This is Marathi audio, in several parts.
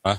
हा?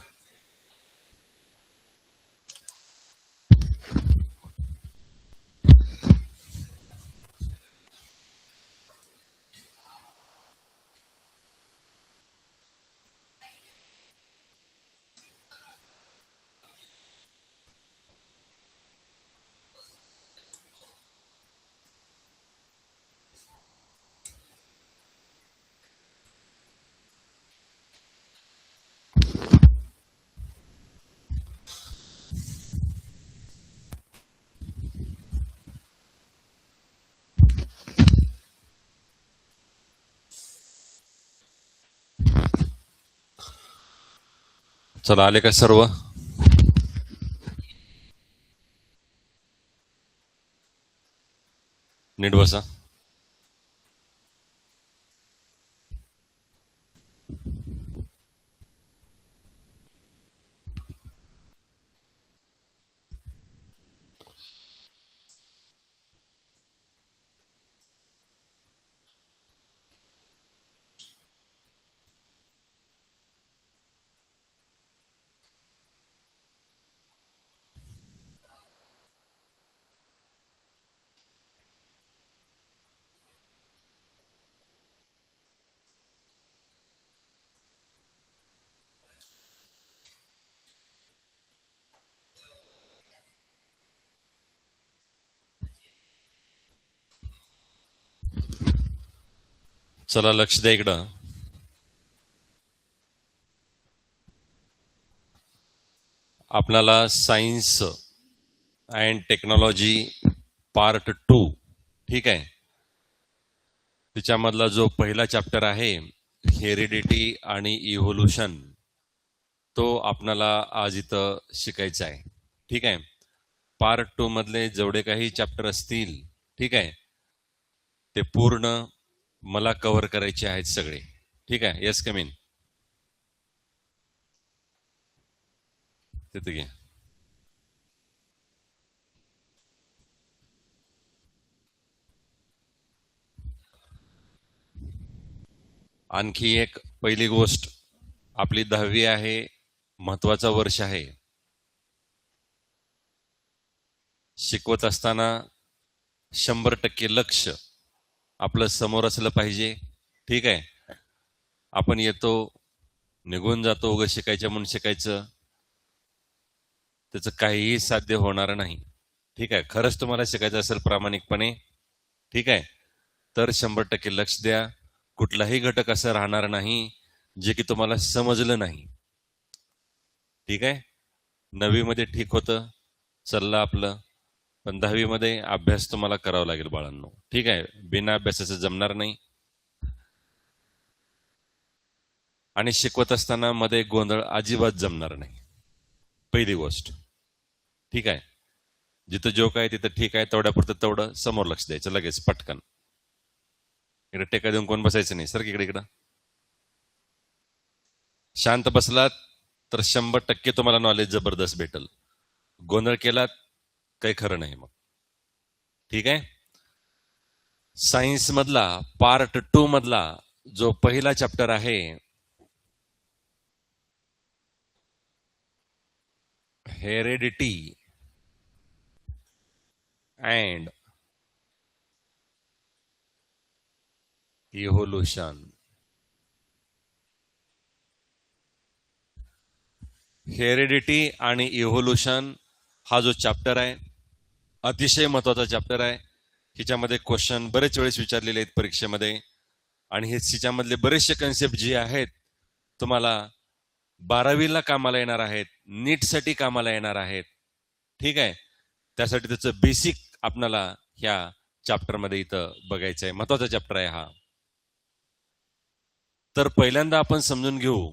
चला, आले का सर्व? नीट बसा. चला, लक्ष द्या इकडं. आपल्याला सायन्स अँड टेक्नॉलॉजी पार्ट 2, ठीक आहे, त्याच्यामधला जो पहिला चॅप्टर आहे हेरिडिटी आणि इव्होल्युशन, तो आपल्याला आज इथं शिकायचा आहे. ठीक आहे. पार्ट 2 मधले जेवढे काही चॅप्टर असतील, ठीक आहे, ते पूर्ण मला कव्हर करायचे आहेत सगळे. ठीक आहे. Yes, come in. तिथे घे. आणखी एक पहिली गोष्ट, आपली 10वी आहे, महत्वाचं वर्ष आहे. शिकवत असताना 100% लक्ष आपलं समोर असलं पाहिजे. ठीक आहे. आपण येतो, निघून जातो, उगं शिकायचं म्हणून शिकायचं, त्याचं काहीही साध्य होणार नाही. ठीक आहे. खरंच तुम्हाला शिकायचं असेल प्रामाणिकपणे, ठीक आहे, तर 100% लक्ष द्या. कुठलाही घटक असं राहणार नाही जे की तुम्हाला समजलं नाही. ठीक आहे. 9वी मध्ये ठीक होतं, चाललं आपलं, पण 10वी मध्ये अभ्यास तुम्हाला करावा लागेल बाळांनो. ठीक आहे. बिना अभ्यासाचं जमणार नाही. आणि शिकवत असताना मध्ये गोंधळ अजिबात जमणार नाही. पहिली गोष्ट. ठीक आहे. जिथं जो काय तिथं ठीक आहे, तेवढ्यापुरतं तेवढं समोर लक्ष द्यायचं, लगेच पटकन. इकडे टेका देऊन कोण बसायचं नाही. सर इकडे इकडं. शांत बसलात तर 100% तुम्हाला नॉलेज जबरदस्त भेटल. गोंधळ केलात काही खरं नाही मग. ठीक आहे. सायन्स मधला पार्ट 2 मधला जो पहिला चॅप्टर आहे, हेरिडिटी अँड इव्होल्युशन. हेरिडिटी आणि इव्होल्युशन हा जो चॅप्टर आहे, अतिशय महत्वाचा चॅप्टर आहे. हिच्यामध्ये क्वेश्चन बरेच वेळेस विचारलेले आहेत परीक्षेमध्ये, आणि हे हिच्यामधले बरेचसे कन्सेप्ट जे आहेत तुम्हाला 12वीला कामाला येणार आहेत, नीटसाठी कामाला येणार आहेत. ठीक आहे. त्यासाठी त्याचं बेसिक आपल्याला ह्या चॅप्टरमध्ये इथं बघायचं आहे. महत्वाचा चॅप्टर आहे हा. तर पहिल्यांदा आपण समजून घेऊ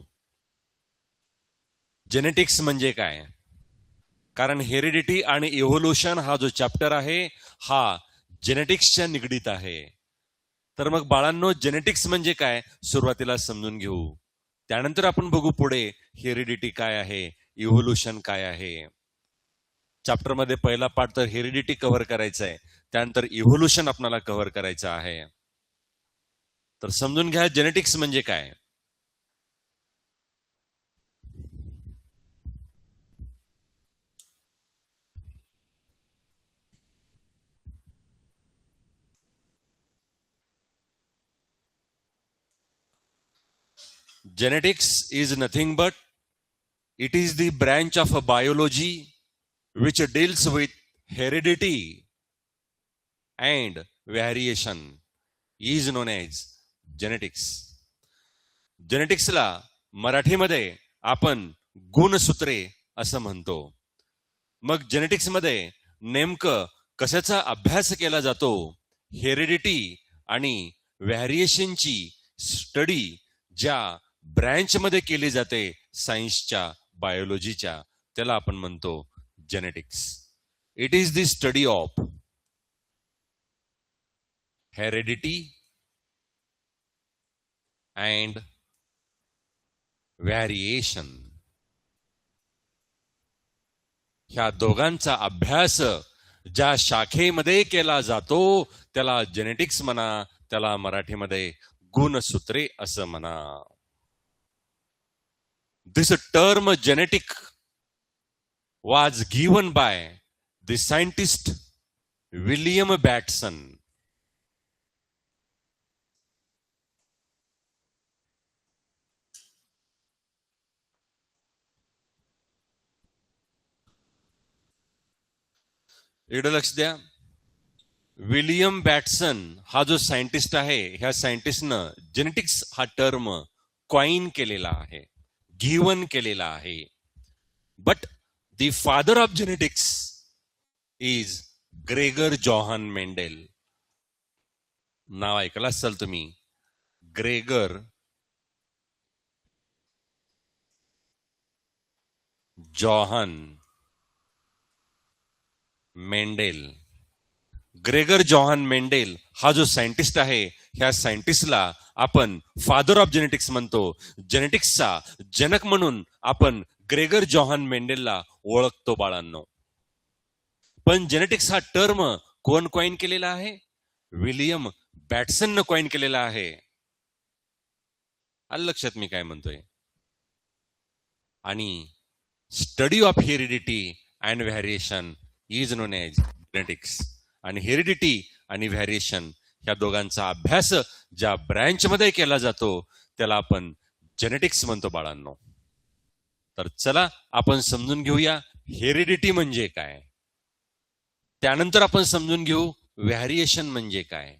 जेनेटिक्स म्हणजे काय. कारण हेरिडिटी आणि इव्होल्युशन हा जो चॅप्टर आहे, हा जेनेटिक्सच्या निगडीत आहे. तर मग बाळांनो, जेनेटिक्स म्हणजे काय सुरुवातीला समजून घेऊ. त्यानंतर आपण बघू पुढे हेरिडिटी काय आहे, इव्होल्युशन काय आहे. चॅप्टरमध्ये पहिला पार्ट तर हेरिडिटी कव्हर करायचा आहे, त्यानंतर इव्होल्युशन आपल्याला कव्हर करायचं आहे. तर समजून घ्या जेनेटिक्स म्हणजे काय. genetics is nothing but it is the branch of a biology which deals with heredity and variation is known as genetics. जेनेटिक्सला मराठीमध्ये आपण गुणसूत्रे असं म्हणतो. मग जेनेटिक्समध्ये नेमकं कशाचा अभ्यास केला जातो? हेरिडिटी आणि व्हॅरिएशनची स्टडी ज्या ब्रँचमध्ये केली जाते सायन्सच्या, बायोलॉजीच्या, त्याला आपण म्हणतो genetics. It is the study of heredity and variation. ह्या दोघांचा अभ्यास ज्या शाखेमध्ये केला जातो त्याला जेनेटिक्स म्हणा, त्याला मराठीमध्ये गुणसूत्रे असं म्हणा. This term genetic was given by the scientist William Batson. इकडे लक्ष द्या. विलियम बॅटसन हा जो सायंटिस्ट आहे, ह्या सायंटिस्टनं जेनेटिक्स हा टर्म कॉइन केलेला आहे, गिवन केलेला आहे. But the father of genetics is Gregor Johann Mendel. नाव ऐकलं असाल तुम्ही, Gregor Johann Mendel. Gregor Johann Mendel हा जो सायंटिस्ट आहे, ह्या सायंटिस्टला आपण फादर ऑफ जेनेटिक्स म्हणतो. जेनेटिक्सचा जनक म्हणून आपण ग्रेगर जॉहान मेंडेलला ओळखतो बाळांनो. पण जेनेटिक्स हा टर्म कोण कॉइन केलेला आहे? विलियम बॅटसननं कॉइन केलेला आहे. आलं लक्षात मी काय म्हणतोय? आणि study of heredity and variation is known as genetics. आणि हेरिडिटी आणि व्हॅरिएशन ह्या दोघांचा अभ्यास ज्या ब्रँच मध्ये केला जातो त्याला आपण जेनेटिक्स म्हणतो बाळांनो. तर चला आपण समजून घेऊया हेरिडिटी म्हणजे काय, त्यानंतर आपण समजून घेऊ व्हॅरिएशन म्हणजे काय.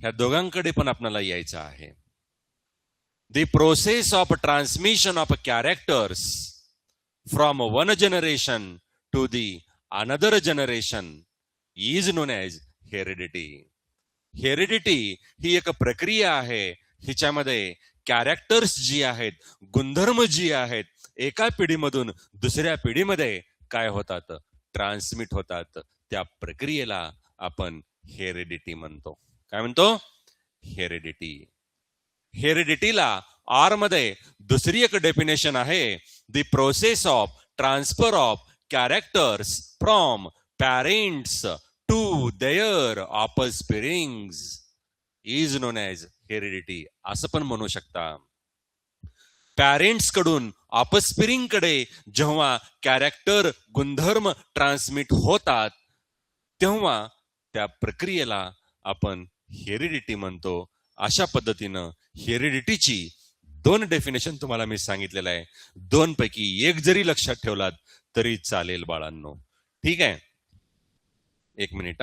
ह्या दोघांकडे पण आपल्याला यायचं आहे. The process of transmission of characters from one generation to the another generation is known as heredity. Heredity ही एक प्रक्रिया आहे, हिच्यामध्ये कॅरेक्टर्स जी आहेत, गुणधर्म जी आहेत, एका पिढीमधून दुसऱ्या पिढीमध्ये काय होतात? ट्रान्समिट होतात. त्या प्रक्रियेला आपण हेरिडिटी म्हणतो. काय म्हणतो? हेरिडिटी. हेरिडिटीला आर मध्ये दुसरी एक डेफिनेशन आहे, the process of transfer of characters from parents to their offsprings is known as heredity. असं पण म्हणू शकता. पॅरेंट्स कडून ऑफस्प्रिंग कडे जेव्हा कॅरेक्टर, गुणधर्म ट्रान्समिट होतात तेव्हा त्या प्रक्रियेला आपण हेरिडिटी म्हणतो. अशा पद्धतीनं हेरिडिटीची दोन डेफिनेशन तुम्हाला मी सांगितलेलं आहे. दोन पैकी एक जरी लक्षात ठेवलात तरी चालेल बाळांनो. ठीक आहे, एक मिनिट.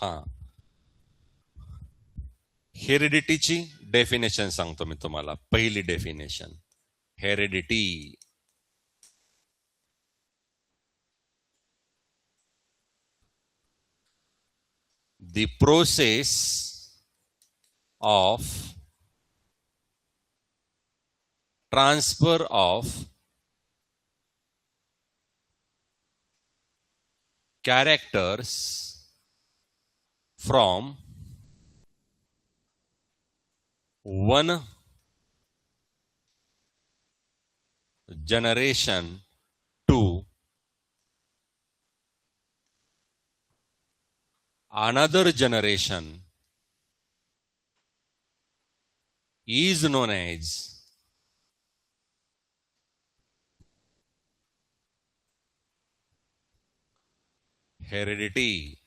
हा, हेरिडिटीची डेफिनेशन सांगतो मी तुम्हाला. पहिली definition, heredity the process of transfer of characters from one generation to another generation is known as heredity.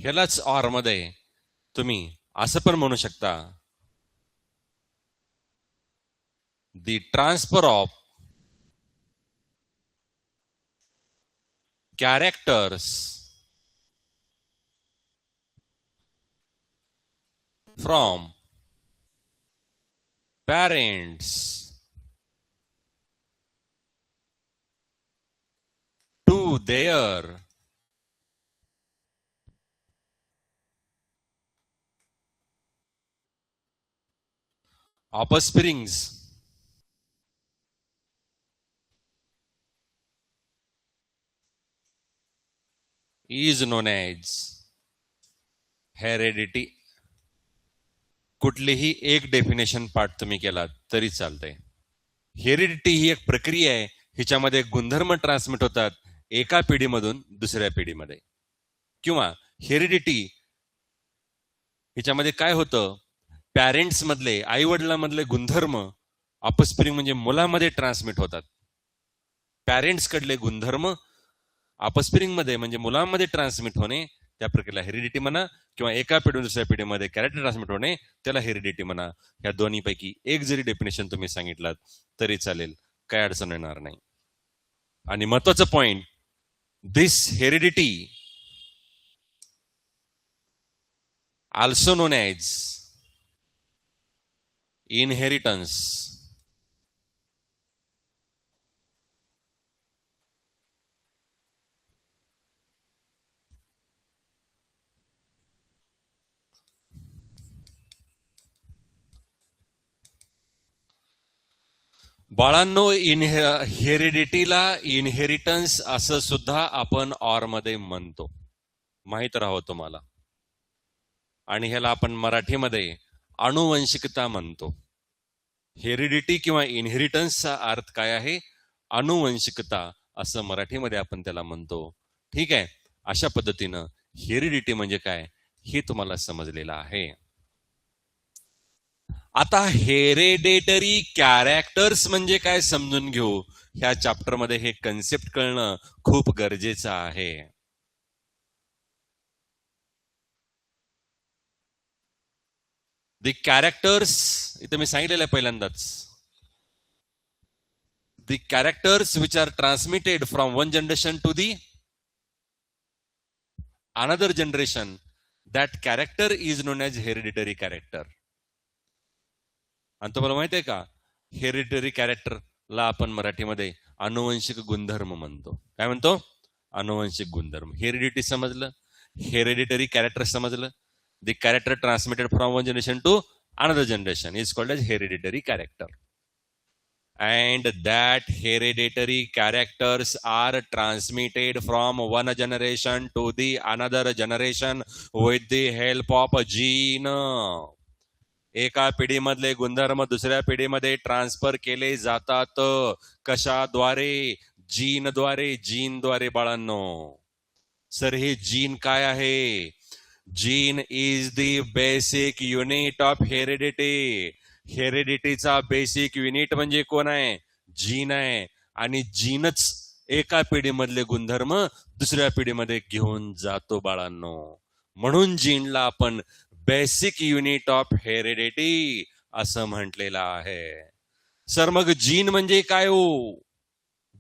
ह्यालाच ऑर मध्ये तुम्ही असं पण म्हणू शकता, the transfer of characters from parents to their offsprings is known as heredity. कुठलीही एक डेफिनेशन पाठ तुम्ही केलात तरी चालतंय. हेरिडिटी ही एक प्रक्रिया आहे, हिच्यामध्ये गुणधर्म ट्रान्समिट होतात एका पिढीमधून दुसऱ्या पिढीमध्ये. किंवा हेरिडिटी हिच्यामध्ये काय होतं, पॅरेंट्स मधले, आई वडिलांमधले गुणधर्म ऑफस्प्रिंग म्हणजे मुलामध्ये ट्रान्समिट होतात. पॅरेंट्स कडले गुणधर्म ऑफस्प्रिंग मध्ये म्हणजे मुलांमध्ये ट्रान्समिट होणे, त्या प्रक्रियेला हेरिडिटी म्हणा. किंवा एका पिढीतून दुसऱ्या पिढीमध्ये कॅरेक्टर ट्रान्समिट होणे, त्याला हेरिडिटी म्हणा. ह्या दोन्हीपैकी एक जरी डेफिनेशन तुम्ही सांगितलात तरी चालेल, काय अडचण येणार नाही. आणि महत्वाचं पॉइंट, दिस heredity also known as inheritance. बाळांनो, हेरिडिटीला इनहेरिटन्स असं सुद्धा आपण ऑर मध्ये म्हणतो, माहित राहावं तुम्हाला. आणि ह्याला आपण मराठीमध्ये अनुवंशिकता म्हणतो. हेरिडिटी किंवा इनहेरिटन्सचा अर्थ काय आहे? अनुवंशिकता, असं मराठीमध्ये आपण त्याला म्हणतो. ठीक आहे, अशा पद्धतीनं हेरिडिटी म्हणजे काय हे तुम्हाला समजलेलं आहे. आता हेरेडेटरी कॅरेक्टर्स म्हणजे काय समजून घेऊ. ह्या चॅप्टर मध्ये हे कन्सेप्ट कळणं खूप गरजेचं आहे. दी कॅरेक्टर्स, इथे मी सांगितलेलं आहे पहिल्यांदाच, the characters which are transmitted from one generation to the another generation, that character is known as hereditary character. आणि तुम्हाला माहित आहे का, हेरिडिटरी कॅरेक्टरला आपण मराठीमध्ये अनुवंशिक गुणधर्म म्हणतो. काय म्हणतो? अनुवंशिक गुणधर्म. हेरिडिटी समजलं, हेरिडिटरी कॅरेक्टर समजलं. The character transmitted from one generation to another generation is called as hereditary character. And that hereditary characters are transmitted from one generation to the another generation with the help of a gene. एका पिढीमधले गुणधर्म दुसऱ्या पिढीमध्ये ट्रान्सफर केले जातात. कशाद्वारे? जीनद्वारे. जीनद्वारे बाळांनो. सर हे जीन काय आहे? Gene is the basic unit of heredity. हेरिडिटीचा बेसिक युनिट म्हणजे कोण आहे? जीन आहे. आणि जीनच एका पिढीमधले गुणधर्म दुसऱ्या पिढीमध्ये घेऊन जातो बाळांनो. म्हणून जीनला आपण बेसिक युनिट ऑफ हेरिडिटी असं म्हटलेलं आहे. सर मग जीन म्हणजे काय हो?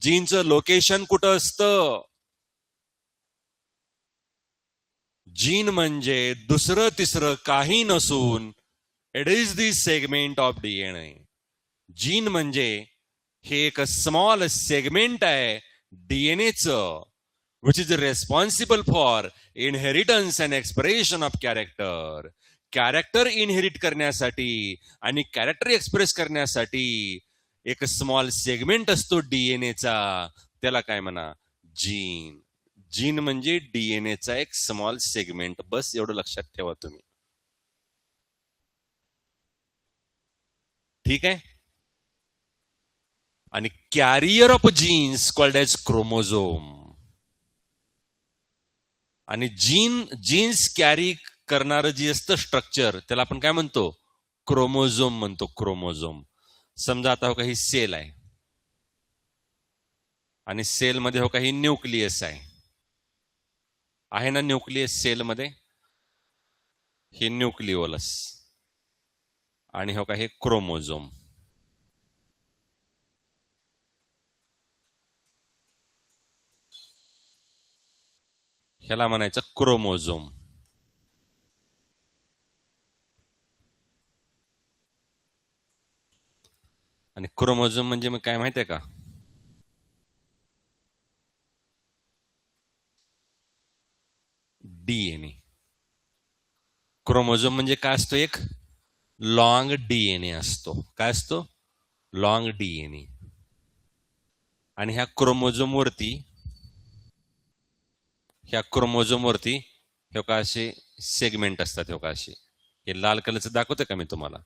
जीनचं लोकेशन कुठं असतं? जीन म्हणजे दुसरं तिसरं काही नसून it is the segment of DNA. Gene म्हणजे हे एक स्मॉल सेगमेंट आहे डीएनएचं, which is responsible for inheritance and expression of character. Character inherit करण्यासाठी आणि कॅरेक्टर एक्सप्रेस करण्यासाठी एक स्मॉल सेगमेंट असतो डीएनएचा, त्याला काय म्हणा? जीन. जीन म्हणजे डीएनएचा एक स्मॉल सेगमेंट. बस एवढं लक्षात ठेवा तुम्ही. ठीक आहे. आणि carrier of genes called as chromosome. आणि जीन्स कॅरी करणारं जे असतं स्ट्रक्चर, त्याला आपण काय म्हणतो? क्रोमोझोम म्हणतो. क्रोमोझोम. समजा आता हो काही सेल आहे आणि सेलमध्ये हो काही न्यूक्लियस आहे ना, न्यूक्लियस सेलमध्ये. हे न्यूक्लिओलस आणि हो का हे क्रोमोझोम. ह्याला म्हणायचं क्रोमोझोम. आणि क्रोमोझोम म्हणजे मग काय माहितीये का? डीएनए. क्रोमोझोम म्हणजे काय असतो? एक लॉंग डीएनए असतो. काय असतो? Long DNA. आणि ह्या क्रोमोझोम वरती हे का असे सेगमेंट असतात. हे का असे, हे लाल कलरचं दाखवतं का मी तुम्हाला?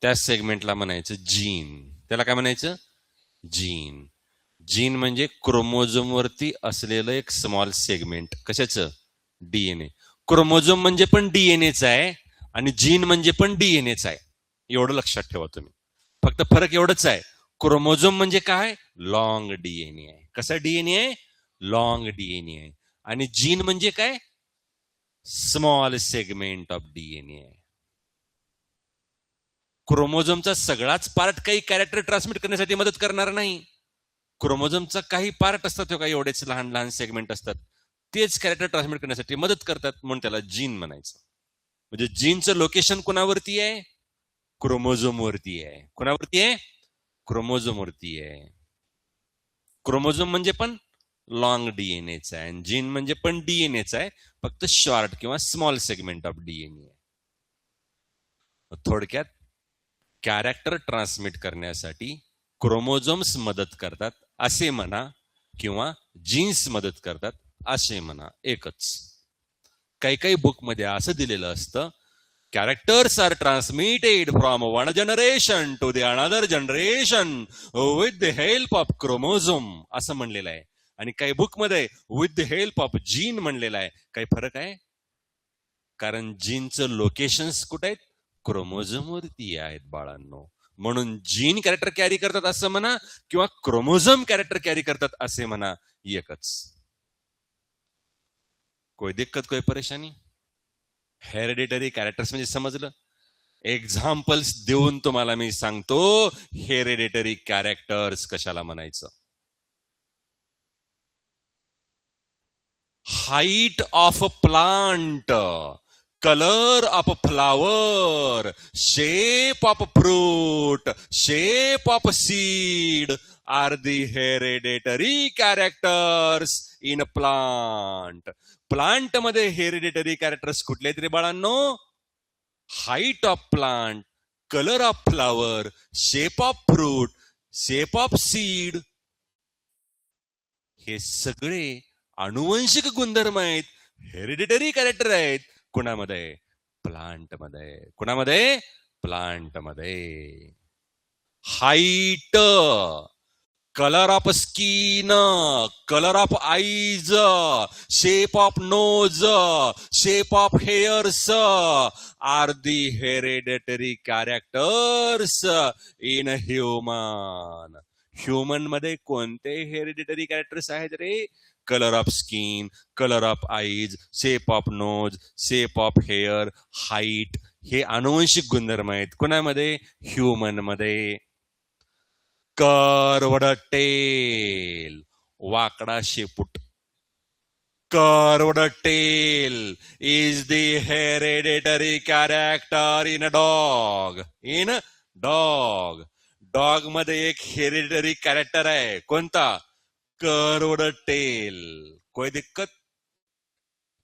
त्या सेगमेंटला म्हणायचं जीन. त्याला काय म्हणायचं? जीन. जीन म्हणजे क्रोमोझोम वरती असलेलं एक स्मॉल सेगमेंट. कशाचं? डीएनए. क्रोमोझोम म्हणजे पण डीएनएच आहे आणि जीन म्हणजे पण डीएनएच आहे. एवढं लक्षात ठेवा तुम्ही. फक्त फरक एवढंच आहे. क्रोमोझोम म्हणजे काय? लॉंग डीएनए आहे. कसा डीएनए आहे? लॉंग डीएनए आहे. आणि जीन म्हणजे काय? स्मॉल सेगमेंट ऑफ डीएनए आहे. क्रोमोझोमचा सगळाच पार्ट काही कॅरेक्टर ट्रान्समिट करण्यासाठी मदत करणार नाही. क्रोमोझोमचा काही पार्ट असतात, काही एवढेच लहान लहान सेगमेंट असतात, तेच कॅरेक्टर ट्रान्समिट करण्यासाठी मदत करतात, म्हणून त्याला जीन म्हणायचं. म्हणजे जीनचं लोकेशन कोणावरती आहे? क्रोमोझोम वरती आहे. कोणावरती आहे? क्रोमोझोम वरती आहे. क्रोमोझोम म्हणजे पण लॉंग डीएनएच आहे आणि जीन म्हणजे पण डीएनएच आहे, फक्त शॉर्ट किंवा स्मॉल सेगमेंट ऑफ डीएनए. थोडक्यात कॅरेक्टर ट्रान्समिट करण्यासाठी क्रोमोझोम्स मदत करतात असे म्हणा, किंवा जीन्स मदत करतात असे म्हणा, एकच. काही काही बुक मध्ये असं दिलेलं असतं, characters are transmitted from one generation to the another generation with the help of chromosome असं म्हणलेलं आहे. आणि काही बुक मध्ये with the help of gene म्हणलेलं आहे. काही फरक आहे? कारण जीनचं लोकेशन्स कुठे आहेत? क्रोमोझोम वरती आहेत बाळांनो. म्हणून जीन कॅरेक्टर कॅरी करतात असं म्हणा, किंवा क्रोमोझोम कॅरेक्टर कॅरी करतात असे म्हणा, एकच. कोई दिक्कत, कोई परेशानी? हेरिडिटरी कॅरेक्टर्स म्हणजे समजलं? एक्झाम्पल्स देऊन तुम्हाला मी सांगतो हेरिडिटरी कॅरेक्टर्स कशाला म्हणायचं. Height of plant, color of flower, shape of fruit, shape of seed are the hereditary characters in a plant. Plant मध्ये हेरिडिटरी कॅरेक्टर्स कुठले तरी बाळांनो? Height of plant, colour of flower, shape of fruit, shape of seed, हे सगळे अनुवंशिक गुणधर्म आहेत, हेरिडिटरी कॅरेक्टर आहेत. कुणामध्ये? प्लांट मध्ये. कुणामध्ये? प्लांट मध्ये. Height, colour of skin, colour of eyes, shape of nose, shape of hairs are the hereditary characters in human. Human मध्ये कोणते हेरिडिटरी कॅरेक्टर्स आहेत रे? Colour of skin, colour of eyes, shape of nose, shape of hair, height, हे अनुवंशिक गुणधर्म आहेत. कोणामध्ये? ह्युमन मध्ये. कर्वड टेल, वाकडा शेपूट. Curved tail is the hereditary character in a dog. In dog. Dog मध्ये एक हेरिडिटरी कॅरेक्टर आहे. कोणता? Curved tail. कोई दिक्कत?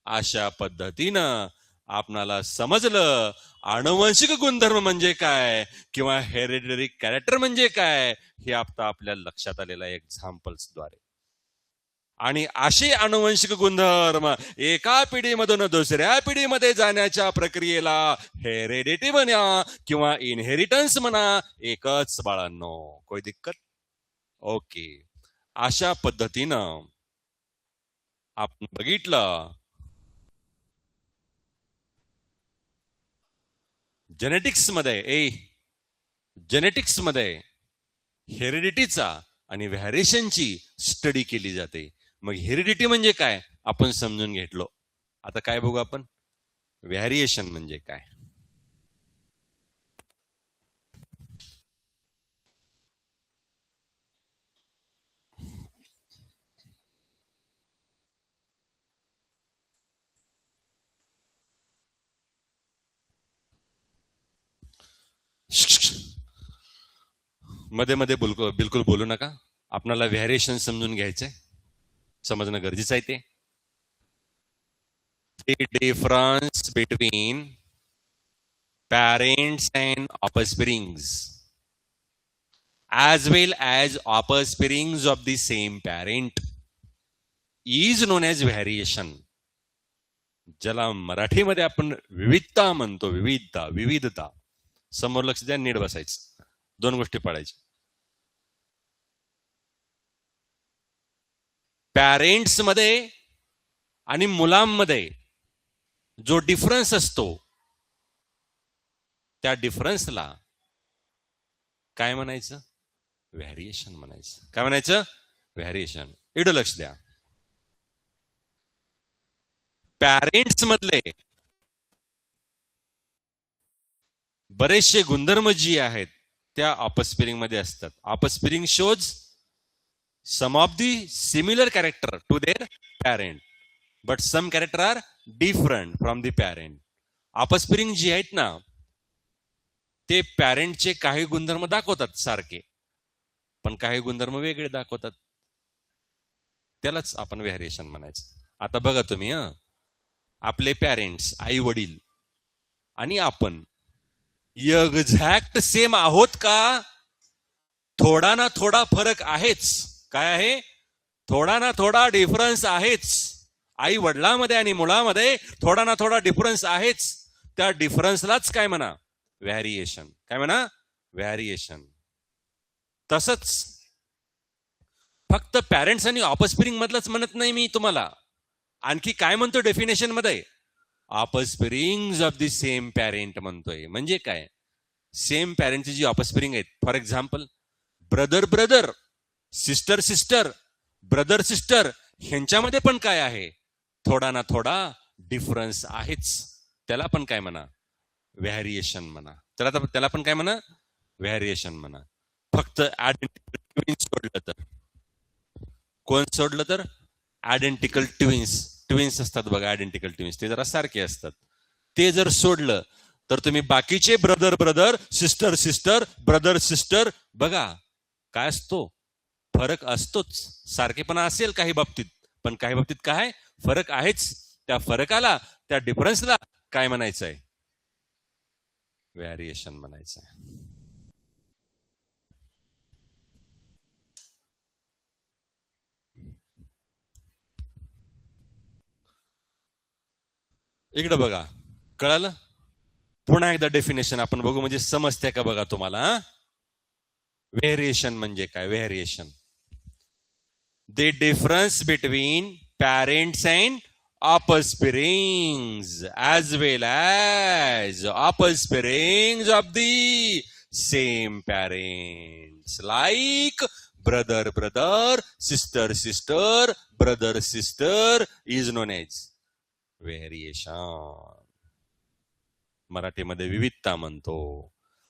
अशा पद्धतीनं आपणाला समजलं आनुवंशिक गुणधर्म म्हणजे काय, किंवा हेरिडिटरी कॅरेक्टर म्हणजे काय, हे आता आपल्या लक्षात आलेलं आहे एक्झाम्पल्स द्वारे. आणि असे आनुवंशिक गुणधर्म एका पिढीमधून दुसऱ्या पिढीमध्ये जाण्याच्या प्रक्रियेला हेरिडिटी म्हणा किंवा इनहेरिटन्स म्हणा, एकच बाळांनो. कोई दिक्कत? ओके. अशा पद्धतीनं आपण बघितलं जेनेटिक्स मध्ये हेरिडिटीचा आणि व्हॅरिएशनची स्टडी केली जाते. मग हेरिडिटी म्हणजे काय आपण समजून घेतलो. आता काय बघू आपण? व्हॅरिएशन म्हणजे काय? मध्ये मध्ये बिलकुल बोलू नका. आपणाला व्हॅरिएशन समजून घ्यायचंय, समजणं गरजेचं आहे. ते difference between parents and offsprings as well as offsprings of the same parent is known as variation. ज्याला मराठीमध्ये आपण विविधता म्हणतो. विविधता. समोर लक्ष द्या, नीट बसायचं, दोन गोष्टी पाळायच्या. पॅरेंट्स मध्ये आणि मुलांमध्ये जो डिफरन्स असतो त्या डिफरन्सला काय म्हणायचं? व्हॅरिएशन म्हणायचं. काय म्हणायचं? व्हॅरिएशन. इकडं लक्ष द्या. पॅरेंट्स मधले बरेचसे गुणधर्म जी आहेत त्या ऑफस्प्रिंग मध्ये असतात. Offspring shows some of the similar character to their parent, but some character are different from the parent. Offspring जी आहेत ना, ते पॅरेंटचे काही गुणधर्म दाखवतात सारखे, पण काही गुणधर्म वेगळे दाखवतात. त्यालाच आपण व्हॅरिएशन म्हणायचं. आता बघा तुम्ही, आपले पॅरेंट्स, आई वडील आणि आपण एक्झॅक्ट सेम आहोत का? थोडा ना थोडा फरक आहेच. काय आहे? थोडा ना थोडा डिफरन्स आहेच. आई वडिलांमध्ये आणि मुलामध्ये थोडा ना थोडा डिफरन्स आहेच. त्या डिफरन्सलाच काय म्हणा? व्हॅरिएशन. काय म्हणा? व्हॅरिएशन. तसंच फक्त पॅरेंट्स आणि ऑफस्प्रिंग मधलंच म्हणत नाही मी तुम्हाला. आणखी काय म्हणतो डेफिनेशन मध्ये? Offsprings of the same parent म्हणतोय. म्हणजे काय? सेम पॅरेंटची जी ऑफस्प्रिंग आहेत, for example brother, sister brother sister, ह्यांच्यामध्ये पण काय आहे? थोडा ना थोडा डिफरन्स आहेच. त्याला पण काय म्हणा? व्हॅरिएशन म्हणा. त्याला पण काय म्हणा? व्हॅरिएशन म्हणा. फक्त आयडेंटिकल ट्विन्स सोडलं तर. कोण सोडलं तर? आयडेंटिकल ट्विन्स असतात बघा, आयडेंटिकल ट्विन्स, ते जरा सारखे असतात. ते जर सोडलं तर तुम्ही बाकीचे ब्रदर सिस्टर ब्रदर सिस्टर बघा, काय असतो? फरक असतोच. सारखेपणा असेल काही बाबतीत, पण काही बाबतीत काय? फरक आहेच. त्या फरकाला, त्या डिफरन्सला काय म्हणायचंय? व्हॅरिएशन म्हणायचं. इकडे बघा, कळालं? पुन्हा एकदा डेफिनेशन आपण बघू, म्हणजे समजते का बघा तुम्हाला. व्हॅरिएशन म्हणजे काय? Variation, the difference between parents and offsprings as well as offsprings of the same parents, like brother sister brother sister is known as variation. मराठीमध्ये विविधता म्हणतो.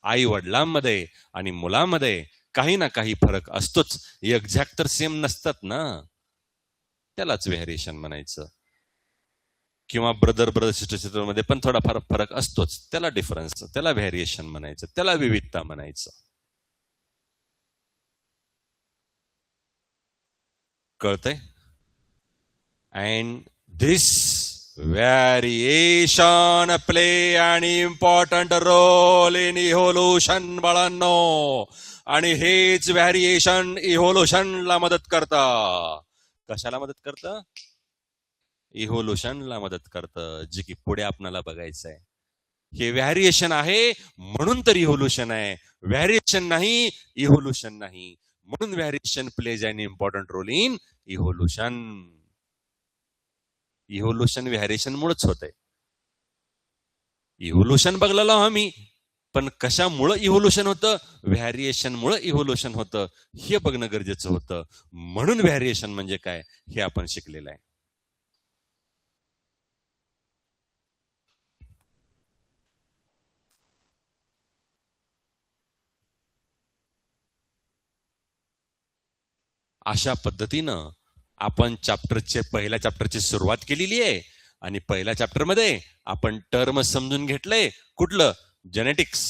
आई वडिलांमध्ये आणि मुलांमध्ये काही ना काही फरक असतोच. एक्झॅक्ट तर सेम नसतात ना, त्यालाच व्हॅरिएशन म्हणायचं. किंवा ब्रदर सिस्टर मध्ये पण थोडाफार फरक असतोच, त्याला डिफरन्स, त्याला व्हॅरिएशन म्हणायचं, त्याला विविधता म्हणायचं. कळतंय? And this variation play an important role in evolution बाळांनो. आणि हेच व्हॅरिएशन इव्होल्युशनला मदत करतं. कशाला मदत करतं? इव्होल्युशनला मदत करतं, जे की पुढे आपल्याला बघायचं आहे. हे व्हॅरिएशन आहे म्हणून तर इव्होल्युशन आहे. व्हॅरिएशन नाही, इव्होल्युशन नाही. म्हणून variation plays an important role in evolution. Evolution variation मुळेच होतंय. इव्होल्युशन बघलेलो आम्ही, पण कशामुळं इव्होल्युशन होतं? व्हॅरिएशन मुळे इव्होल्युशन होतं, हे बघणं गरजेचं होतं. म्हणून व्हॅरिएशन म्हणजे काय हे आपण शिकलेलं आहे. अशा पद्धतीनं आपण पहिल्या चॅप्टरची सुरुवात केलेली आहे. आणि पहिल्या चॅप्टरमध्ये आपण टर्म समजून घेतलंय कुठलं, जेनेटिक्स.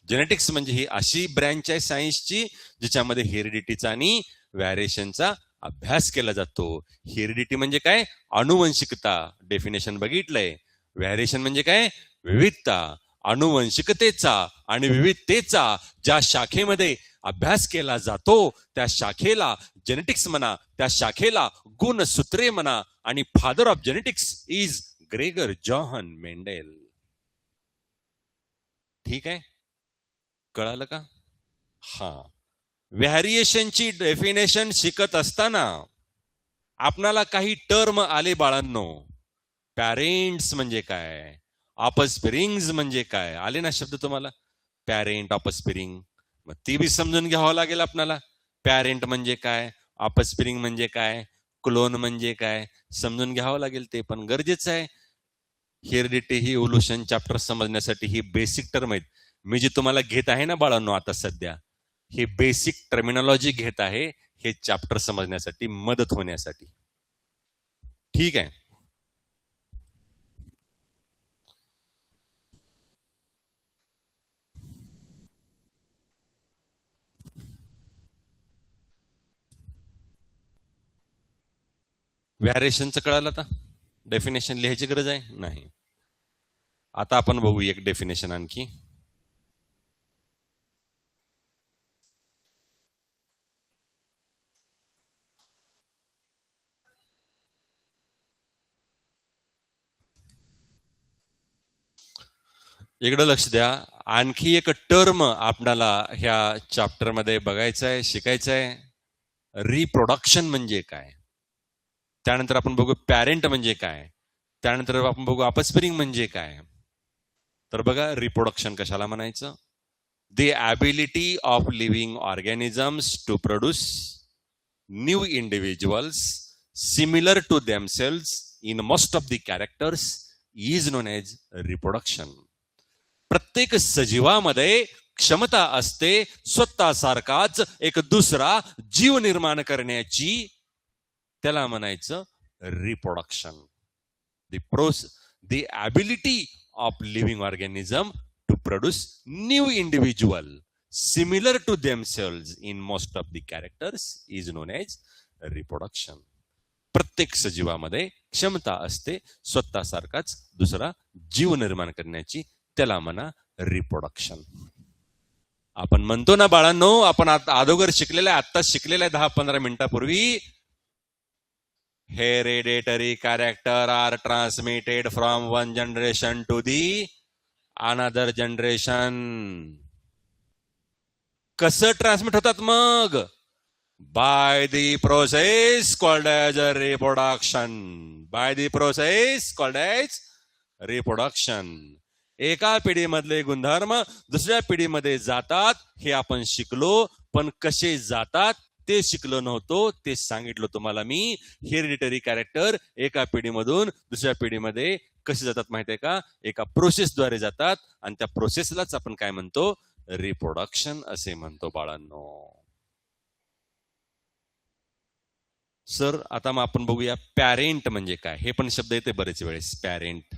जेनेटिक्स म्हणजे ही अशी ब्रँच आहे सायन्सची ज्याच्यामध्ये हेरिडिटीचा आणि व्हॅरिएशनचा अभ्यास केला जातो. हेरिडिटी म्हणजे काय, अनुवंशिकता, डेफिनेशन बघितलंय. व्हॅरिएशन म्हणजे काय, विविधता. अनुवंशिकतेचा आणि विविधतेचा ज्या शाखेमध्ये अभ्यास केला जातो त्या शाखेला जेनेटिक्स म्हणा, त्या शाखेला गुणसूत्रे म्हणा. आणि father of genetics is Gregor Johann Mendel. ठीक आहे, कळालं का? हा, व्हॅरिएशनची डेफिनेशन शिकत असताना आपणाला काही टर्म आले बाळांनो. पॅरेंट्स म्हणजे काय, ऑफस्प्रिंग्स म्हणजे काय, आले ना शब्द तुम्हाला? पॅरेंट, ऑफस्प्रिंग, मग ती बी समजून घ्यावं लागेल आपल्याला. पॅरेंट म्हणजे काय, ऑफस्प्रिंग म्हणजे काय, क्लोन म्हणजे काय, समजून घ्यावं लागेल. ते पण गरजेचं आहे. हेरिडिटी ही इव्होल्यूशन चॅप्टर समजण्यासाठी ही बेसिक टर्म आहेत. मी जे तुम्हाला घेत आहे ना बाळांनो आता सध्या, हे बेसिक टर्मिनॉलॉजी घेत आहे हे चॅप्टर समजण्यासाठी, मदत होण्यासाठी. ठीक आहे. व्हॅरिएशनचं कळालं आता? डेफिनेशन लिहायची गरज आहे नाही. आता आपण बघू एक डेफिनेशन आणखी. इकडं लक्ष द्या. आणखी एक टर्म आपल्याला ह्या चॅप्टर मध्ये बघायचं आहे, शिकायचं आहे. रिप्रोडक्शन म्हणजे काय, त्यानंतर आपण बघू पॅरेंट म्हणजे काय, त्यानंतर आपण बघू ऑफस्प्रिंग म्हणजे काय. तर बघा, रिप्रोडक्शन कशाला म्हणायचं? The ability of living organisms to produce new individuals similar to themselves in most of the characters is known as reproduction. प्रत्येक सजीवामध्ये क्षमता असते स्वतःसारखाच एक दुसरा जीव निर्माण करण्याची, त्याला म्हणायचं reproduction. The ability of living organism to produce new individual similar to themselves in most of the characters is known as reproduction. प्रत्येक सजीवामध्ये क्षमता असते स्वतःसारखाच दुसरा जीव निर्माण करण्याची, त्याला म्हणा रिप्रोडक्शन. आपण म्हणतो ना बाळांनो, आपण अगोदर शिकलेल्या, आत्ताच शिकलेल्या 10-15 मिनिटापूर्वी, hereditary character are transmitted from one generation to the another generation. कसं ट्रान्समिट होतात मग? By the process called as reproduction. By the process called as reproduction. एका पिढीमधले गुणधर्म दुसऱ्या पिढीमध्ये जातात हे आपण शिकलो, पण कसे जातात ते शिकलो नव्हतो. ते सांगितलं तुम्हाला मी. हेरिडिटरी कॅरेक्टर एका पिढीमधून दुसऱ्या पिढीमध्ये कसे जातात माहितीये का? एका प्रोसेसद्वारे जातात, आणि त्या प्रोसेसलाच आपण काय म्हणतो? रिप्रोडक्शन असे म्हणतो बाळांनो. सर, आता मग आपण बघूया पॅरेंट म्हणजे काय. हे पण शब्द येते बरेच वेळेस, पॅरेंट.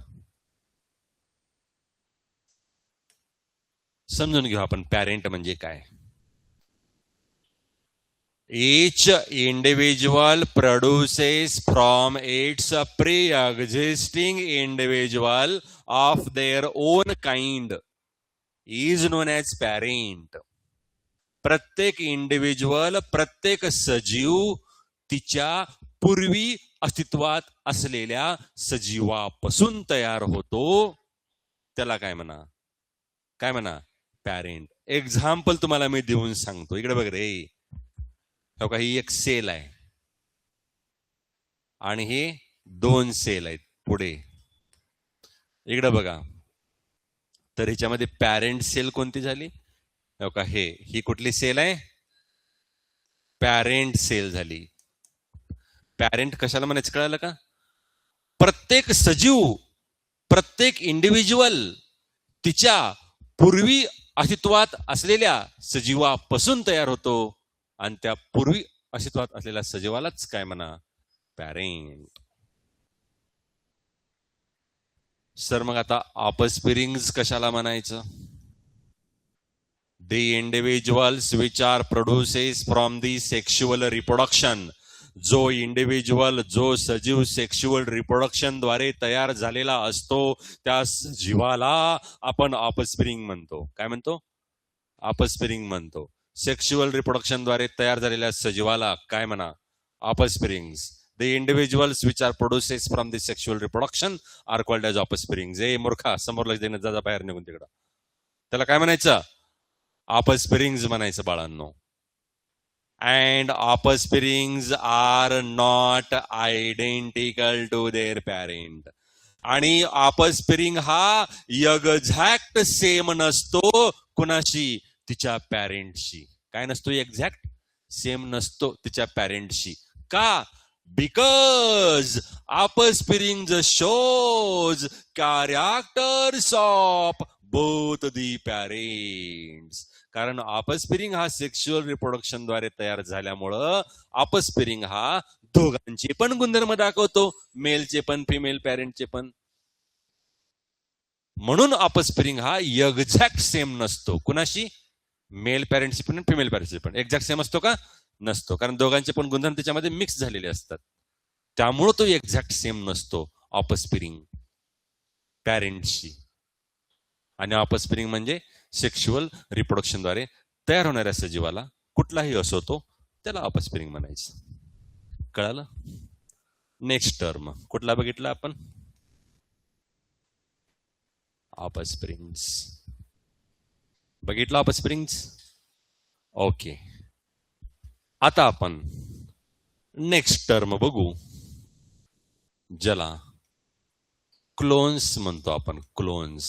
समजून घेऊ आपण पॅरेंट म्हणजे काय. Each individual produces from its pre-existing individual of their own kind is known as parent. प्रत्येक इंडिव्हिज्युअल, प्रत्येक सजीव तिच्या पूर्वी अस्तित्वात असलेल्या सजीवापासून तयार होतो, त्याला काय म्हणा? काय म्हणा? पॅरेंट. एक्झाम्पल तुम्हाला मी देऊन सांगतो. इकडे बघ रे, हो का, ही एक सेल आहे आणि हे 2 सेल आहेत पुढे. इकडे बघा, तर ह्याच्यामध्ये पॅरेंट सेल कोणती झाली? हो का, ही कुठली सेल आहे? पॅरेंट सेल झाली. पॅरेंट कशाला म्हणायचं कळालं का? प्रत्येक सजीव, प्रत्येक इंडिव्हिज्युअल तिच्या पूर्वी अस्तित्वात असलेल्या सजीवापासून तयार होतो, आणि त्या पूर्वी अस्तित्वात असलेल्या सजीवालाच काय म्हणा, पॅरेंट. सर मग आता ऑफस्प्रिंग्स कशाला म्हणायचं? The individuals which are produces from the sexual reproduction. जो इंडिव्हिज्युअल, जो सजीव सेक्शुअल रिप्रोडक्शन द्वारे तयार झालेला असतो त्या जीवाला आपण ऑफस्प्रिंग म्हणतो. काय म्हणतो? ऑफस्प्रिंग म्हणतो. सेक्शुअल रिप्रोडक्शन द्वारे तयार झालेल्या सजीवाला काय म्हणा, offsprings. The individuals which are produces from the sexual reproduction are called as offsprings. ए मूर्खा, समोर लक्ष देण्यात जा, बाहेर निघून तिकडं. त्याला काय म्हणायचं? ऑफस्प्रिंग्स म्हणायचं बाळांनो. And offsprings are not identical to their parent. आणि ऑफस्प्रिंग हा एक्झॅक्ट सेम नसतो कुणाशी? तिच्या पॅरेंटशी. काय नसतो? एक्झॅक्ट सेम नसतो तिच्या पॅरेंटशी. का? Because offsprings shows characters of both the parents. कारण ऑफस्प्रिंग हा सेक्शुअल रिप्रोडक्शन द्वारे तयार झाल्यामुळं ऑफस्प्रिंग हा दोघांचे पण गुणधर्म दाखवतो, मेलचे पण फिमेल पॅरेंटचे पण. म्हणून ऑफस्प्रिंग हा एक्झॅक्ट सेम नसतो कुणाशी? मेल पॅरेंटशी पण फिमेल पॅरेंटशी पण. एक्झॅक्ट सेम असतो का? नसतो. कारण दोघांचे पण गुणधर्म त्याच्यामध्ये मिक्स झालेले असतात. त्यामुळं तो एक्झॅक्ट सेम नसतो ऑफस्प्रिंग पॅरेंटशी. आणि ऑफस्प्रिंग म्हणजे सेक्शुअल रिप्रोडक्शनद्वारे तयार होणाऱ्या सजीवाला कुठलाही असो तो, त्याला ऑफस्प्रिंग म्हणायचं. कळालं? नेक्स्ट टर्म कुठला बघितला आपण? ऑफस्प्रिंग्स बघितला. Offsprings okay. आता आपण नेक्स्ट टर्म बघू, ज्याला क्लोन्स म्हणतो आपण. Clones.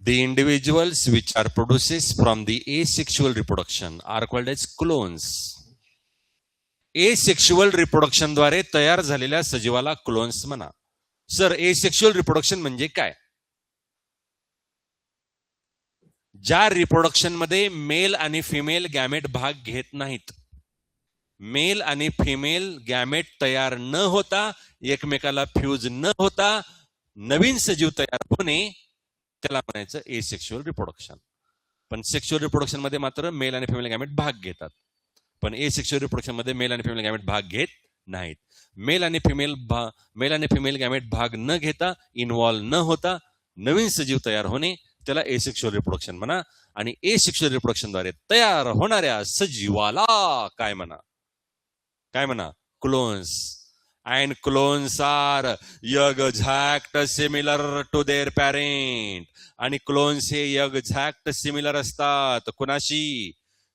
The individuals which are produces from the asexual reproduction are called as clones. Asexual reproduction द्वारे तयार झालेल्या सजीवाला क्लोन्स म्हणा. सर एसेक्शुअल रिप्रोडक्शन म्हणजे काय? ज्या रिप्रोडक्शन मध्ये मेल आणि फिमेल गॅमेट भाग घेत नाहीत. मेल आणि फिमेल गॅमेट तयार न होता, एकमेकाला फ्यूज न होता नवीन सजीव तयार होणे, त्याला म्हणायचं एसेक्शुअल रिप्रोडक्शन. पण सेक्शुअल रिप्रोडक्शन मध्ये मात्र मेल आणि फिमेल गॅमेट भाग घेतात, पण एसेक्शुअल रिप्रोडक्शन मध्ये मेल आणि फिमेल गॅमेट भाग घेत नाहीत. मेल आणि फिमेल गॅमेट भाग न घेता, इन्व्हॉल्व न होता नवीन सजीव तयार होणे, त्याला एसेक्शुअल रिप्रोडक्शन म्हणा. आणि एसेक्शुअल रिप्रोडक्शनद्वारे तयार होणाऱ्या सजीवाला काय म्हणा? काय म्हणा? Clones. And clones are exact similar to their parent. आणि क्लोन्स हे एक्झॅक्ट सिमिलर असतात कुणाशी?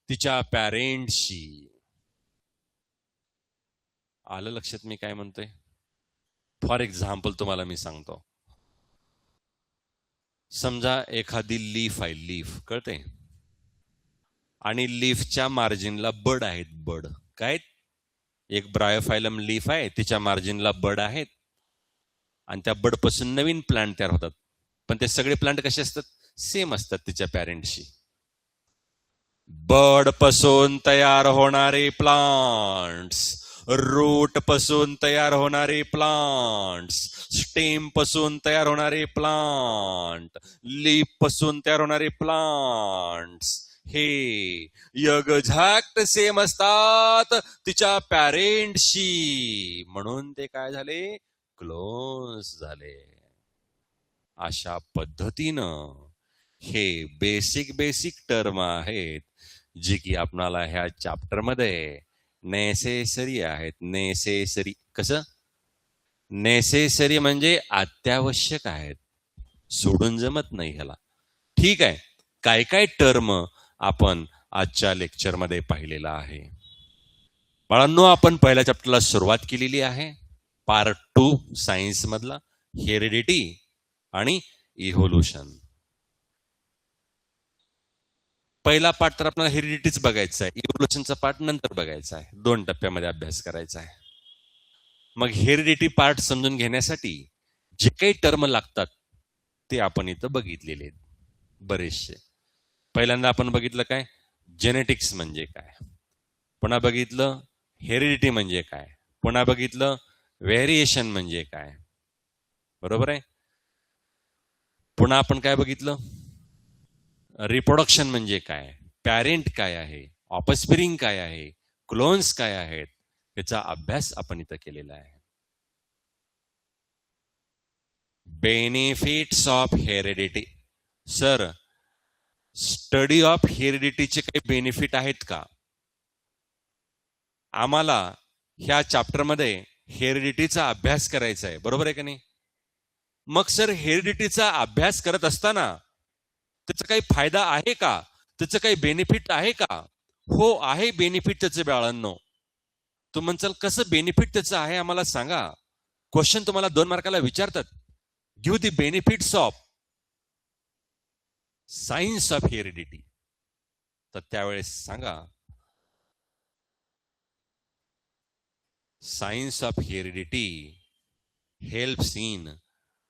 तिच्या पॅरेंटशी. आलं लक्षात मी काय म्हणतोय? फॉर एक्झाम्पल तुम्हाला मी सांगतो. समजा एखादी लीफ आहे, लीफ कळते, आणि लीफच्या मार्जिनला बड आहेत. बड काय? एक ब्रायोफायलम लीफ आहे, तिच्या मार्जिनला बड आहेत, आणि त्या बड पासून नवीन प्लांट तयार होतात. पण ते सगळे प्लांट कसे असतात? सेम असतात तिच्या पॅरेंटशी. बड पासून तयार होणारे प्लांट्स, रूट पासून तयार होणारे प्लांट्स, स्टेम पासून तयार होणारे प्लांट, लीफ पासून तयार होणारे प्लांट्स, हे एक्झॅक्ट सेम असतात तिच्या पॅरेंटशी. म्हणून ते काय झाले? क्लोन्स झाले. अशा पद्धतीनं हे बेसिक टर्म आहेत जी की आपणाला ह्या चॅप्टर मध्ये नेसेसरी आहेत. नेसेसरी. कसं? नेसेसरी म्हणजे अत्यावश्यक आहेत, सोडून जमत नाही ह्याला. ठीक आहे. काय काय टर्म आपण आजच्या लेक्चरमध्ये पाहिलेला आहे. बाळांनो, आपण पहिल्या चॅप्टरला सुरुवात केलेली आहे, पार्ट 2 सायन्स मधला, हेरिडिटी आणि इव्होल्युशन. पहिला पार्ट तर आपल्याला हेरिडिटीच बघायचा आहे, इव्होल्युशनचा पार्ट नंतर बघायचा आहे. 2 टप्प्यामध्ये अभ्यास करायचा आहे. मग हेरिडिटी पार्ट समजून घेण्यासाठी जे काही टर्म लागतात ते आपण इथं बघितलेले आहेत बरेचसे. पहिल्यांदा आपण बघितलं काय? जेनेटिक्स म्हणजे काय. पुन्हा बघितलं हेरिडिटी म्हणजे काय, पुन्हा बघितलं व्हेरिएशन म्हणजे काय, बरोबर आहे. पुन्हा आपण काय बघितलं, रिप्रोडक्शन म्हणजे काय, पॅरेंट काय आहे, ऑफस्प्रिंग काय आहे, क्लोन्स काय आहेत, याचा अभ्यास आपण इथं केलेला आहे. Benefits of heredity. Sir, study of हेरिडिटीचे काही बेनिफिट आहेत का? आम्हाला ह्या चॅप्टरमध्ये हेरिडिटीचा अभ्यास करायचा आहे, बरोबर आहे का नाही? मग सर, हेरिडिटीचा अभ्यास करत असताना त्याचा काही फायदा आहे का, त्याचं काही बेनिफिट आहे का? हो, आहे बेनिफिट त्याचे बाळांनो. तू म्हणचाल कसं बेनिफिट त्याचं आहे आम्हाला सांगा. क्वेश्चन तुम्हाला 2 मार्काला विचारतात, give the benefits of science of heredity. तर त्यावेळेस सांगा, science of heredity helps in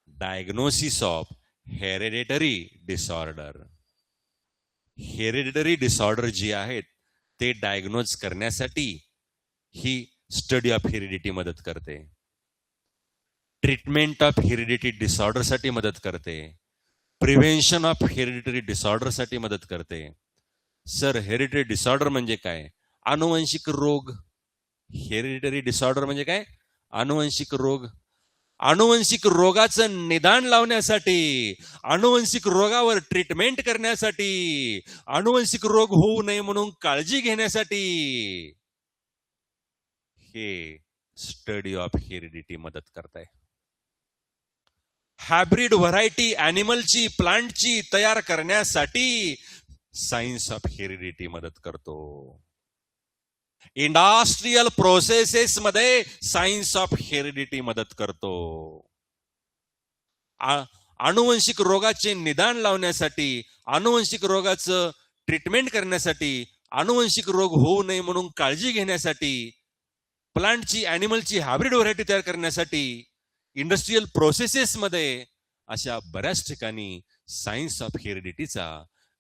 diagnosis of hereditary disorder. Hereditary disorder जी आहेत ते डायग्नोज करण्यासाठी ही स्टडी ऑफ हेरिडिटी मदत करते. ट्रीटमेंट ऑफ हेरिडिटरी डिसऑर्डर साठी मदत करते. प्रिव्हेन्शन ऑफ हेरिडिटरी डिसऑर्डर साठी मदत करते. सर, हेरिडिटरी डिसऑर्डर म्हणजे काय? आनुवंशिक रोग. हेरिडिटरी डिसऑर्डर म्हणजे काय? आनुवंशिक रोग. आनुवंशिक रोगाचं निदान लावण्यासाठी, आनुवंशिक रोगावर ट्रीटमेंट करण्यासाठी, आनुवंशिक रोग होऊ नये म्हणून काळजी घेण्यासाठी हे स्टडी ऑफ हेरिडिटी मदत करताय. हायब्रिड व्हरायटी ॲनिमलची, प्लांटची तयार करण्यासाठी सायन्स ऑफ हेरिडिटी मदत करतो. इंडस्ट्रियल प्रोसेसेस मध्ये सायन्स ऑफ हेरिडिटी मदत करतो. आनुवंशिक रोगाचे निदान लावण्यासाठी, आनुवंशिक रोगाचं ट्रीटमेंट करण्यासाठी, आनुवंशिक रोग होऊ नये म्हणून काळजी घेण्यासाठी, प्लांटची, ॲनिमलची हायब्रिड व्हरायटी तयार करण्यासाठी, इंडस्ट्रियल प्रोसेसेस मध्ये, अशा बऱ्याच ठिकाणी सायन्स ऑफ हेरिडिटीचा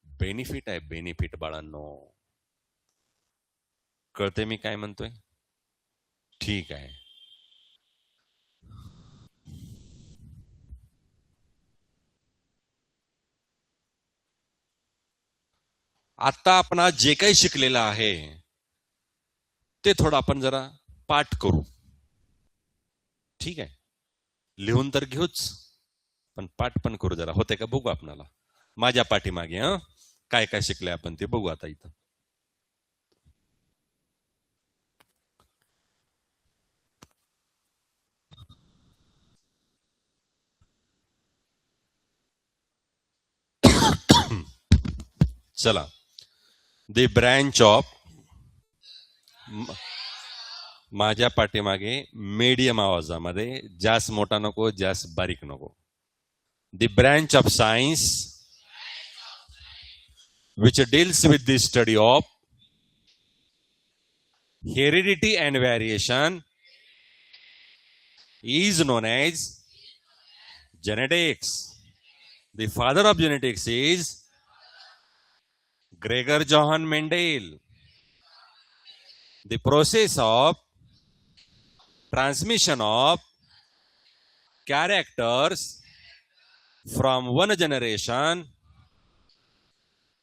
बेनिफिट आहे. बेनिफिट बाळांनो, कळते मी काय म्हणतोय? ठीक आहे. आता आपण आज जे काही शिकलेलं आहे ते थोडं आपण जरा पाठ करू. ठीक आहे, लिहून तर घेऊच, पण पाठ पण करू जरा. होते का बघू आपणाला माझ्या पाठीमागे. काय काय शिकलंय आपण ते बघू आता इथं. चला, द ब्रँच ऑफ, माझ्या पाठीमागे मीडियम आवाजामध्ये, जास्त मोठा नको, जास्त बारीक नको. The branch of science which deals with the study of heredity and variation is known as genetics. The father of genetics is Gregor Johann Mendel. The process of transmission of characters from one generation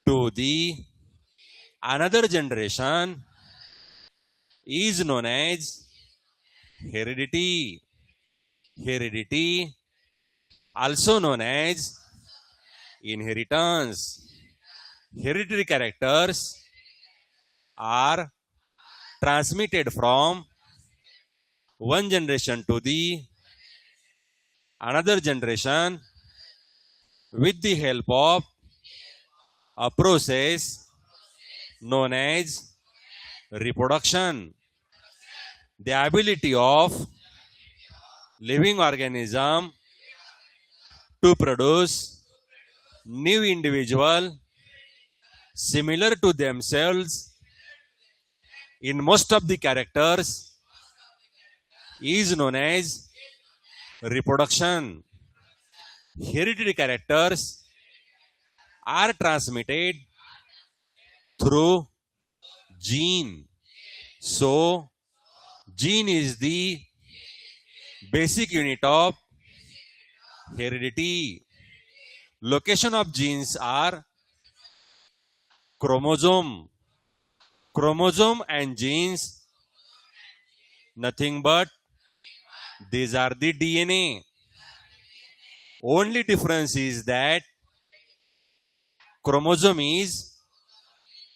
to the another generation is known as heredity. Heredity, also known as inheritance. Hereditary characters are transmitted from one generation to the another generation with the help of a process known as reproduction. The ability of living organism to produce new individual similar to themselves in most of the characters is known as reproduction. Hereditary characters are transmitted through gene. So gene is the basic unit of heredity. Location of genes are chromosome. Chromosome and genes, nothing but these are the DNA. Only difference is that chromosome is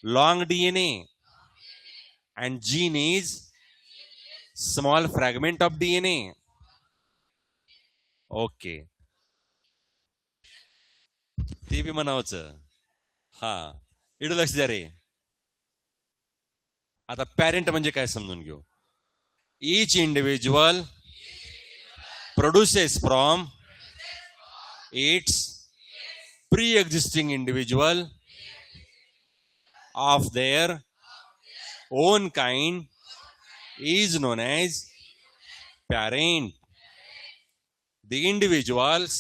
long DNA and gene is small fragment of DNA. Okay, ते बी म्हणावचं. हा, इकडे लक्ष द्या रे. आता पॅरेंट म्हणजे काय समजून घेऊ. Each individual produces from its pre-existing individual of their own kind is known as parent. The individuals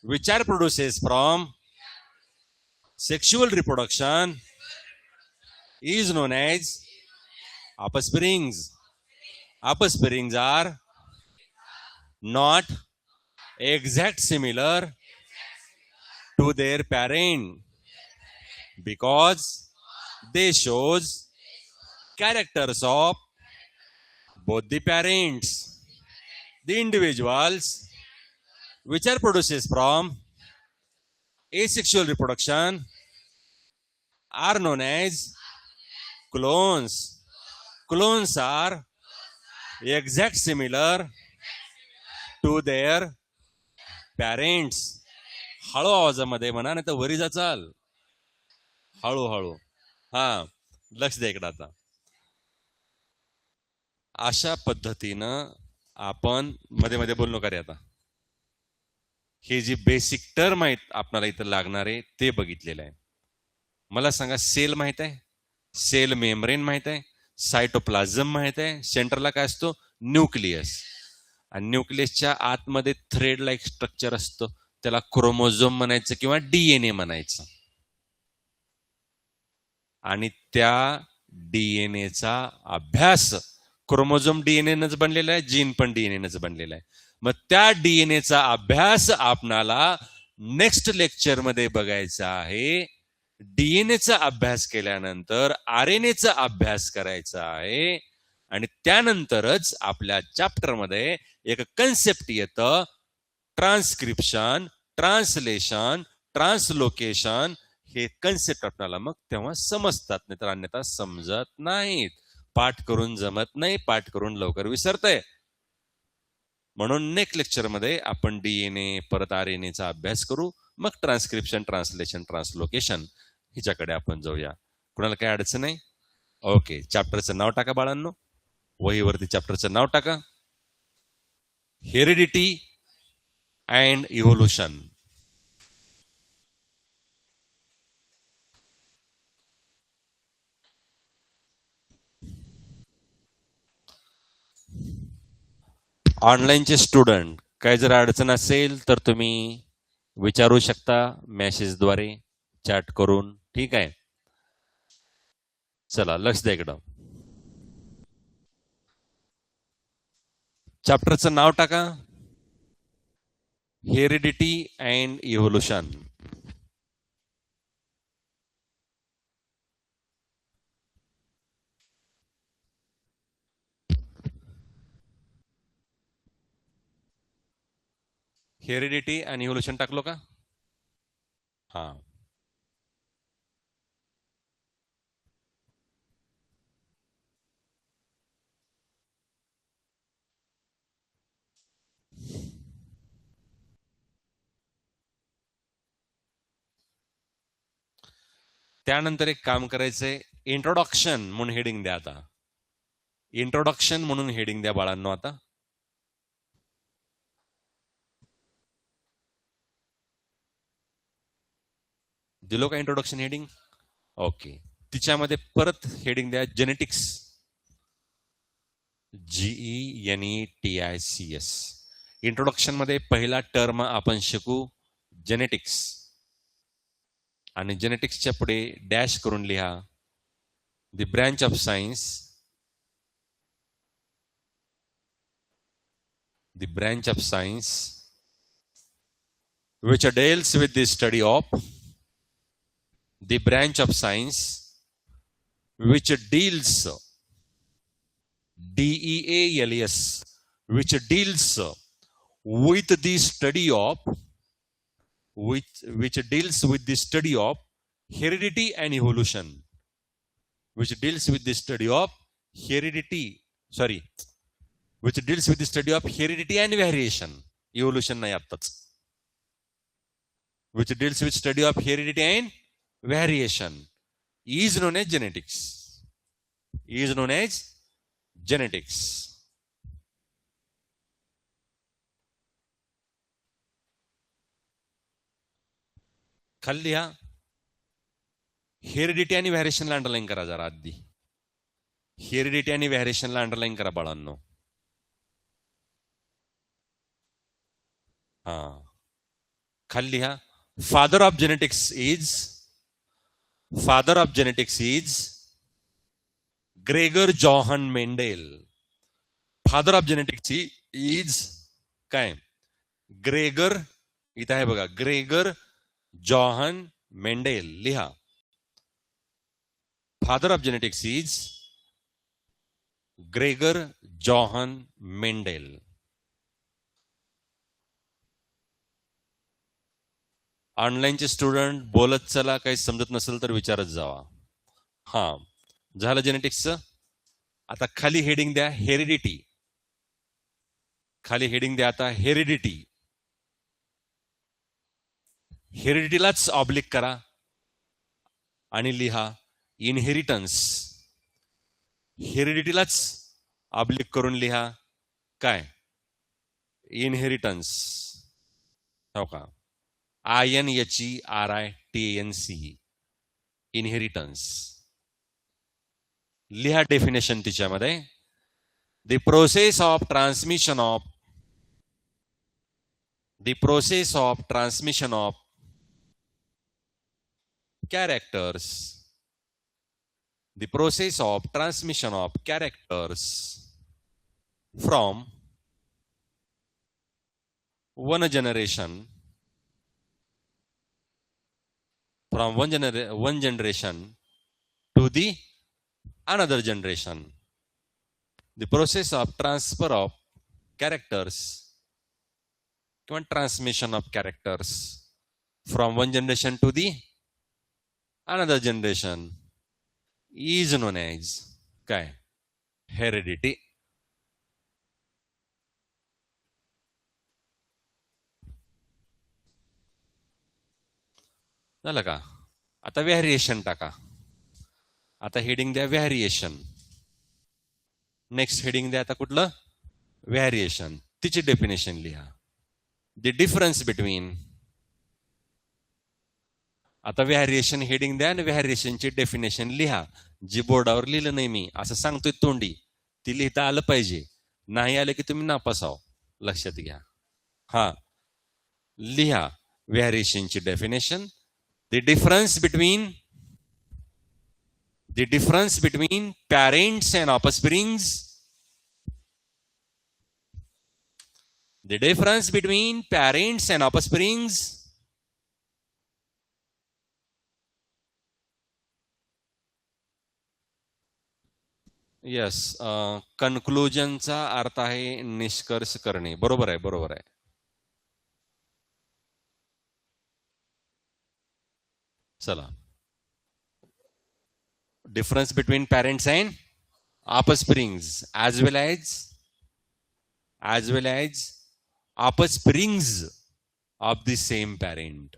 which are produces from sexual reproduction is known as offsprings. Offsprings are not exact similar to their parent because they shows characters of both the parents. The individuals which are produces from asexual reproduction are known as clones. Clones are exact similar to their parents. हळू आवाजामध्ये म्हणा, नाही तर वरीचा चाल. हळूहळू. हा, लक्ष द्या इकडे. आता अशा पद्धतीनं आपण मध्ये मध्ये बोललो का रे. आता हे जी बेसिक टर्म आहेत आपल्याला इथं लागणारे ते बघितलेलं आहे. मला सांगा, सेल माहित आहे, सेल मेम्ब्रेन माहित आहे, सायटोप्लाझम माहित आहे, सेंटरला काय असतो, न्यूक्लियस. आणि न्यूक्लियसच्या आतमध्ये थ्रेड लाईक स्ट्रक्चर असतं, त्याला क्रोमोझोम म्हणायचं किंवा डीएनए म्हणायचं. आणि त्या डीएनएचा अभ्यास, क्रोमोझोम डीएनएनच बनलेला आहे, जीन पण डीएनएनच बनलेला आहे. मग त्या डीएनएचा अभ्यास आपणाला नेक्स्ट लेक्चर मध्ये बघायचा आहे. डीएनएचा अभ्यास केल्यानंतर आरएनएचा अभ्यास करायचा आहे. आणि त्यानंतरच आपल्या चॅप्टर मध्ये एक कन्सेप्ट येतं, ट्रान्सक्रिप्शन, ट्रान्सलेशन, ट्रान्सलोकेशन. हे कन्सेप्ट आपल्याला मग तेव्हा समजतात, नाही तर अन्यथा समजत नाहीत. पाठ करून जमत नाही, पाठ करून लवकर विसरतंय. म्हणून नेक्स्ट लेक्चर मध्ये आपण डीएनए परत आरएनएचा अभ्यास करू, मग ट्रान्सक्रिप्शन, ट्रान्सलेशन, ट्रान्सलोकेशन हिच्याकडे आपण जाऊया. कुणाला काय अडचण नाही? ओके, चॅप्टरचं नाव टाका बाळांनो, वहीवरती चॅप्टरचं नाव टाका. Heredity and evolution. ऑनलाईनचे स्टुडंट काय जर अडचण असेल तर तुम्ही विचारू शकता मेसेजद्वारे, चॅट करून. ठीक आहे, चला लक्ष द्या इकडं. चॅप्टरचं नाव टाका, हेरिडिटी अँड इव्होल्युशन. हेरिडिटी आणि इव्होल्युशन टाकलो का? हा, त्यानंतर एक काम करायचंय, इंट्रोडक्शन म्हणून हेडिंग द्या. आता इंट्रोडक्शन म्हणून हेडिंग द्या बाळांनो. आता दिलो का इंट्रोडक्शन हेडिंग? ओके, तिच्यामध्ये परत हेडिंग द्या जेनेटिक्स, GENETICS. इंट्रोडक्शन मध्ये पहिला टर्म आपण शिकू जेनेटिक्स, आणि जेनेटिक्सच्या पुढे डॅश करून लिहा the branch of science the branch of science which deals with the study of the branch of science which deals DEALS which deals with the study of which deals with the study of heredity and evolution, which deals with the study of which deals with the study of heredity and variation. Evolution नाही आत्ताच. Which deals with study of heredity and variation is known as genetics. Is known as genetics. खाली लिहा हेरिडिटी आणि व्हॅरिएशनला अंडरलाईन करा जरा आधी. हेरिडिटी आणि व्हॅरिएशनला अंडरलाईन करा बाळांनो. हा खाली लिहा father of genetics is Gregor Johann Mendel. Father of genetics is काय? ग्रेगर. इथं आहे बघा, ग्रेगर जॉहन मेंडेल. लिहा father of genetics is Gregor Johann Mendel. ऑनलाईनचे स्टुडंट बोलत चला, काही समजत नसेल तर विचारत जावा. हा झालं जेनेटिक्सचं. आता खाली हेडिंग द्या हेरिडिटी. खाली हेडिंग द्या आता हेरिडिटी. हेरिडिटीलाच ऑब्लिक करा आणि लिहा इनहेरिटन्स. हेरिडिटीलाच ऑब्लिक करून लिहा काय? इनहेरिटन्स. हो का? INHERITANC inheritance. लिहा डेफिनेशन तिच्यामध्ये. The process of transmission of characters. The process of transmission of characters from one generation to the another generation. The process of transfer of characters or transmission of characters from one generation to the another generation is known as काय? हेरिडिटी. झालं का? आता व्हॅरिएशन टाका. आता हेडिंग द्या व्हॅरिएशन. नेक्स्ट हेडिंग द्या आता कुठलं? व्हॅरिएशन. तिची डेफिनेशन लिहा. The difference between. आता व्हॅरिएशन हेडिंग द्या आणि व्हॅरिएशनची डेफिनेशन लिहा. जी बोर्डावर लिहिलं नाही मी, असं सांगतोय तोंडी, ती लिहिता आलं पाहिजे. नाही आलं की तुम्ही नापास आहो, लक्षात घ्या. हा लिहा व्हॅरिएशनची definition. The difference between parents and offsprings. The difference between parents and offsprings. Yes. कन्क्लुजनचा अर्थ आहे निष्कर्ष करणे. बरोबर आहे, बरोबर आहे. चला. Difference between parents and offsprings as well as offsprings of the same parent.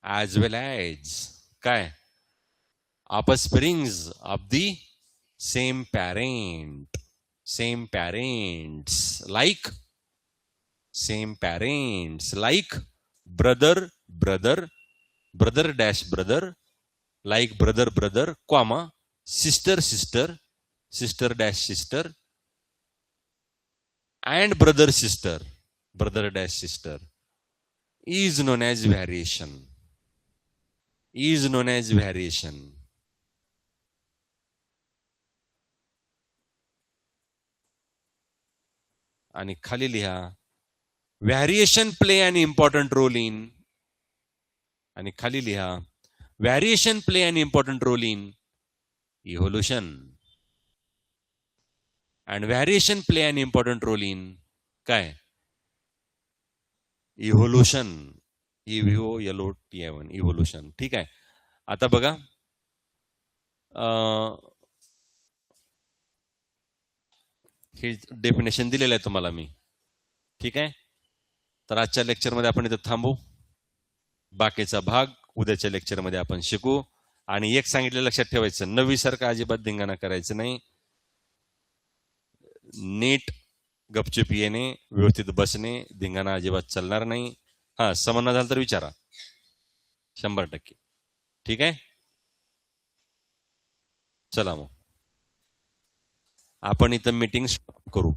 As well as काय? offsprings of the same parent. Same parents like brother dash brother, like brother comma sister dash sister, and brother dash sister is known as variation. आणि खाली लिहा variation play an important role in, आणि खाली लिहा variation play an important role in evolution, and variation play an important role in काय इव्होल्युशन, EVOLUTION इव्होल्युशन. ठीक आहे. आता बघा हे डेफिनेशन दिलेलं आहे तुम्हाला मी. ठीक आहे. तर आजच्या लेक्चरमध्ये आपण इथं थांबू. बाकीचा भाग उद्याच्या लेक्चरमध्ये आपण शिकू. आणि एक सांगितलं लक्षात ठेवायचं, नवीसारखं अजिबात धिंगाणा करायचं नाही. नीट गपचूप येणे, व्यवस्थित बसणे, धिंगाणा अजिबात चालणार नाही. हा, समन्वय झाला तर विचारा, 100%. ठीक आहे. चला मग आपण इथं मीटिंग स्टॉप करू.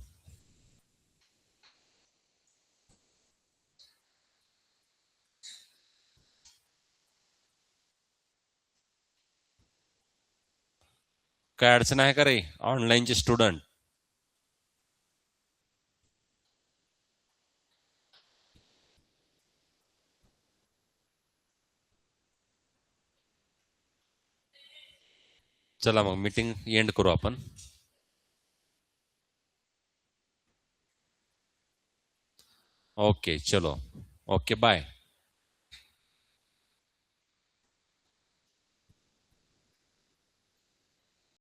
काय अडचण आहे का रे ऑनलाईनचे स्टुडंट? चला मग मीटिंग एंड करू आपण. ओके चलो, ओके बाय.